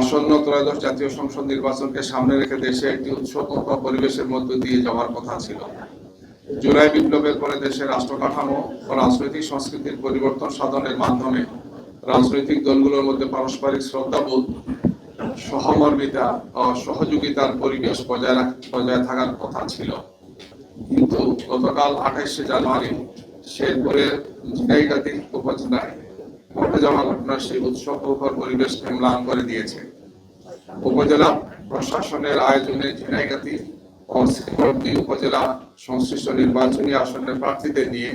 আসন্ন ত্রয়োদশ জাতীয় সংসদ নির্বাচনকে সামনে রেখে দেশে একটি উৎসবমুখর পরিবেশের মধ্য দিয়ে যাওয়ার কথা ছিল। জুলাই বিপ্লবের পরে দেশের রাষ্ট্র কাঠামো ও রাজনৈতিক সংস্কৃতির পরিবর্তন সাধনের মাধ্যমে রাজনৈতিক দলগুলোর মধ্যে পারস্পরিক শ্রদ্ধাবোধ, সহমর্মিতা ও সহযোগিতার পরিবেশ বজায় থাকার কথা ছিল। কিন্তু গতকাল 28শে জানুয়ারি শেরপুরের ঝিনাইগাতি উপজেলায় ঘটে যাওয়া ঘটনা সেই উৎসবমুখর পরিবেশকে ম্লান করে দিয়েছে। উপজেলা প্রশাসনের আয়োজনে ঝিনাইগাতি ও শ্রীবর্দী উপজেলা সংশ্লিষ্ট নির্বাচনী আসনের প্রার্থীদের নিয়ে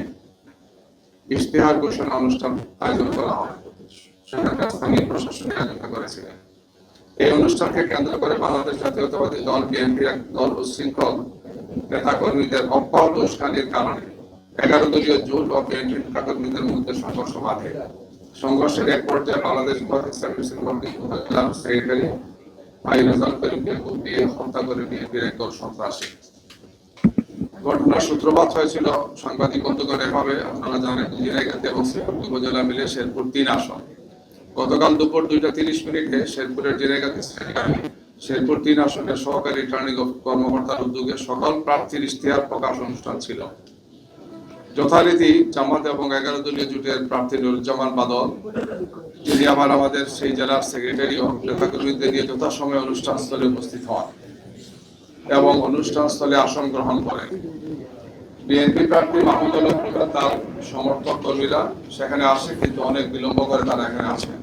ইশতেহার ঘোষণা অনুষ্ঠান আয়োজন করা হয়। স্থানীয় প্রশাসন আয়োজন করেছিলেন। এই অনুষ্ঠানকে কেন্দ্র করে বাংলাদেশ জাতীয়তাবাদী দল বিএনপির এক দল উচ্ছৃঙ্খল নেতাকর্মীদের অব্যাহত উস্কানির কারণে 11 দলীয় জোট ও বিএনপি নেতাকর্মীদের মধ্যে সংঘর্ষ বাধে। সংঘর্ষের এক পর্যায়ে বাংলাদেশ সেক্রেটারি আইনাজাল করিমকে কুপিয়ে হত্যা করে বিএনপির এক দল সন্ত্রাসী। ঘটনার সূত্রপাত হয়েছিল সাংবাদিক বন্ধুগণ এভাবে, আপনারা জানেন, ঝিনাইগাতি এবং শ্রীবর্দী উপজেলা মিলে শেরপুর 3 আসন। গতকাল দুপুর 2:30 শেরপুরের ঝিনাইগাতি স্টেডিয়ামে শেরপুর 3 আসনের সহকারী রিটার্নিং কর্মকর্তার উদ্যোগে সকল প্রার্থীর ইশতেহার প্রকাশ অনুষ্ঠান ছিল। যথারীতি জামাত এবং 11 দলীয় জোটের প্রার্থী নুরুজ্জামান বাদল, যিনি আবার আমাদের সেই জেলার সেক্রেটারি ও নেতাকর্মীদের নিয়ে যথাসময়ে অনুষ্ঠান স্থলে উপস্থিত হন এবং অনুষ্ঠান স্থলে আসন গ্রহণ করেন। বিএনপি প্রার্থী মাহমুদুল হক তার সমর্থক কর্মীরা সেখানে আসে, কিন্তু অনেক বিলম্ব করে তারা এখানে আসেন।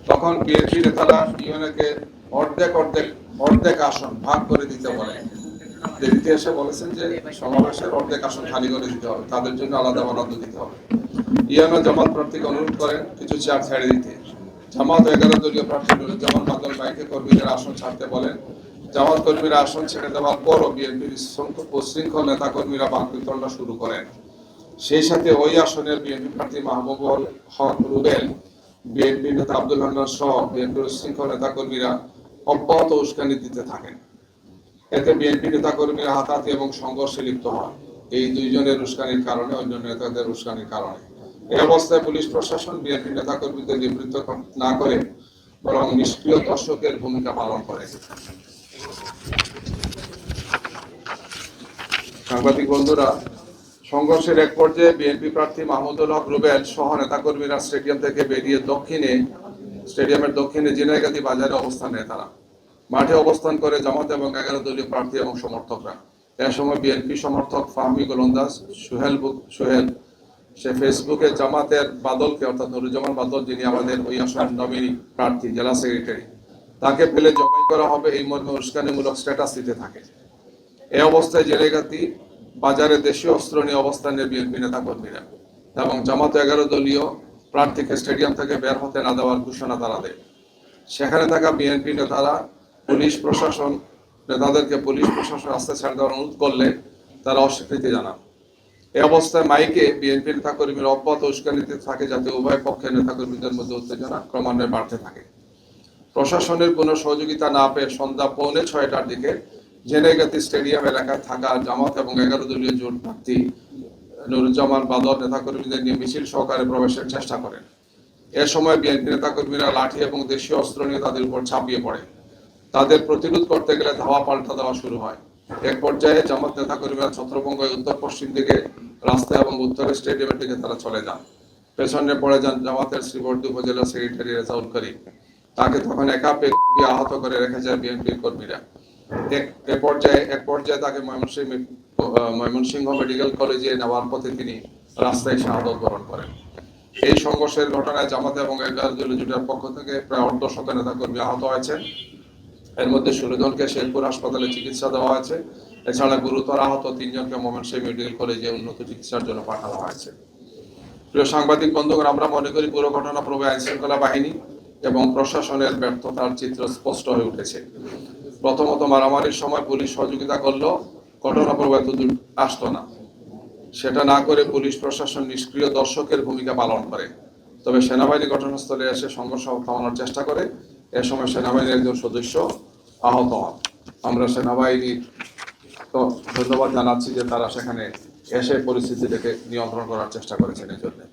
তখন বিএনপি নেতারা ইউএনএকে অর্ধেক আসন ভাগ করে দিতে বলেন। দেরিতে এসে বলেছেন যে সমাবেশের অর্ধেক আসন খালি করে দিতে হবে, তাদের জন্য আলাদা বরাদ্দ দিতে হবে। ইউএনএ জামাত প্রার্থীকে অনুরোধ করেন কিছু চেয়ার ছেড়ে দিতে। জামাত 11 দলীয় প্রার্থী নুরুজ্জামান বাদল ভাইকে কর্মীদের আসন ছাড়তে বলেন। জামাত কর্মীরা আসন ছেড়ে দেওয়ার পরও বিএনপির উচ্ছৃঙ্খল নেতা কর্মীরা বাকবিতণ্ডা শুরু করেন। সেই সাথে ওই আসনের বিএনপি প্রার্থী মাহবুবুল হক রুবেল, বিএনপি নেতা আব্দুল হান্নান সহ বিএনপির উচ্ছৃঙ্খল নেতা কর্মীরা অব্যাহত উস্কানি দিতে থাকেন। এতে বিএনপি নেতা কর্মীরা হাতাহাতি এবং সংঘর্ষে লিপ্ত হন। এই দুইজনের উস্কানির কারণে, অন্য নেতাদের উস্কানির কারণে। এই অবস্থায় পুলিশ প্রশাসন বিএনপি নেতা কর্মীদের নিবৃত্ত না করে বরং নিষ্ক্রিয় দর্শকের ভূমিকা পালন করে। সাংবাদিক বন্ধুরা, সংঘর্ষের এক পর্যায়ে বিএনপি প্রার্থী মাহমুদুল হক রুবেল সহ নেতাকর্মীরা স্টেডিয়াম থেকে বেরিয়ে স্টেডিয়ামের দক্ষিণে ঝিনাইগাতি বাজারে অবস্থান নেয়। তারা মাঠে অবস্থান করে জামাত এবং 11 দলীয় প্রার্থী এবং সমর্থকরা। এ সময় বিএনপি সমর্থক ফাহমি গোলন্দাজ সোহেল সে ফেসবুকে জামাতের বাদলকে, অর্থাৎ নুরুজ্জামান বাদল, যিনি আমাদের ওই আসনের নমিনি প্রার্থী, জেলা সেক্রেটারি, তাকে পেলে জবাই করা হবে এই মর্মে উস্কানিমূলক স্ট্যাটাস দিতে থাকে। এই অবস্থায় ঝিনাইগাতি বাজারে দেশীয় অস্ত্র নিয়ে অবস্থান নেয় বিএনপি নেতা কর্মীরা এবং জামাত 11 দলীয় প্রার্থীকে স্টেডিয়াম থেকে বের হতে না দেওয়ার ঘোষণা তারা দেয়। সেখানে থাকা বিএনপি নেতারা নেতাদেরকে পুলিশ প্রশাসন রাস্তা ছেড়ে দেওয়ার অনুরোধ করলে তারা অস্বীকৃতি জানান। এই অবস্থায় মাইকে বিএনপি নেতাকর্মীরা অব্যাহত উস্কানি দিতে থাকে, যাতে উভয় পক্ষের নেতাকর্মীদের মধ্যে উত্তেজনা ক্রমান্বয়ে বাড়তে থাকে। প্রশাসনের কোনো সহযোগিতা না পেয়ে সন্ধ্যা 5:45টার দিকে ঝিনাইগাতি স্টেডিয়াম এলাকায় থাকা জামাত এবং 11 দলীয় জোট প্রার্থী নুরুজ্জামান বাদল নেতাকর্মীদের নিয়ে মিছিল সহকারে প্রবেশের চেষ্টা করেন। এ সময় বিএনপি নেতাকর্মীরা লাঠি এবং দেশীয় অস্ত্র নিয়ে তাদের উপর ঝাঁপিয়ে পড়ে। তাদের প্রতিরোধ করতে গেলে ধাওয়া পাল্টা দেওয়া শুরু হয়। এক পর্যায়ে জামাত নেতাকর্মীরা ছত্রভঙ্গ উত্তর পশ্চিম দিকে রাস্তা এবং উত্তরের স্টেডিয়ামের দিকে তারা চলে যান। পেছনে পড়ে যান জামাতের শ্রীবর্দী উপজেলা সেক্রেটারি রেজাউল করিম। তাকে তখন একা পেয়ে আহত করে রেখে যায় বিএনপির কর্মীরা। এক পর্যায়ে তাকে ময়মনসিংহ মেডিকেল কলেজে নেওয়ার পথে তিনি রাস্তায় শাহাদত বরণ করেন। এই সংঘর্ষের ঘটনায় জামাত এবং 11 দলীয় জোটের পক্ষ থেকে প্রায় 1/2 নেতাকর্মী আহত হয়েছেন। এর মধ্যে 16 জনকে শেরপুর হাসপাতালে চিকিৎসা দেওয়া হয়েছে। এছাড়া গুরুতর আহত 3 জনকে ময়মনসিংহ মেডিকেল কলেজে উন্নত চিকিৎসার জন্য পাঠানো হয়েছে। প্রিয় সাংবাদিক বন্ধুগণ, আমরা মনে করি পুরো ঘটনা পূর্বে আইন শৃঙ্খলা বাহিনী এবং প্রশাসনের ব্যর্থতার চিত্র স্পষ্ট হয়ে উঠেছে। প্রথমত, মারামারির সময় পুলিশ সহযোগিতা করলেও ঘটনা পূর্বে এত দূর আসতো না। সেটা না করে পুলিশ প্রশাসন নিষ্ক্রিয় দর্শকের ভূমিকা পালন করে। তবে সেনাবাহিনী ঘটনাস্থলে এসে সংঘর্ষ থামানোর চেষ্টা করে। এ সময় সেনাবাহিনীর একজন সদস্য আহত হন। আমরা সেনাবাহিনীর ধন্যবাদ জানাচ্ছি যে তারা সেখানে এসে পরিস্থিতিটাকে নিয়ন্ত্রণ করার চেষ্টা করেছেন। এই জন্য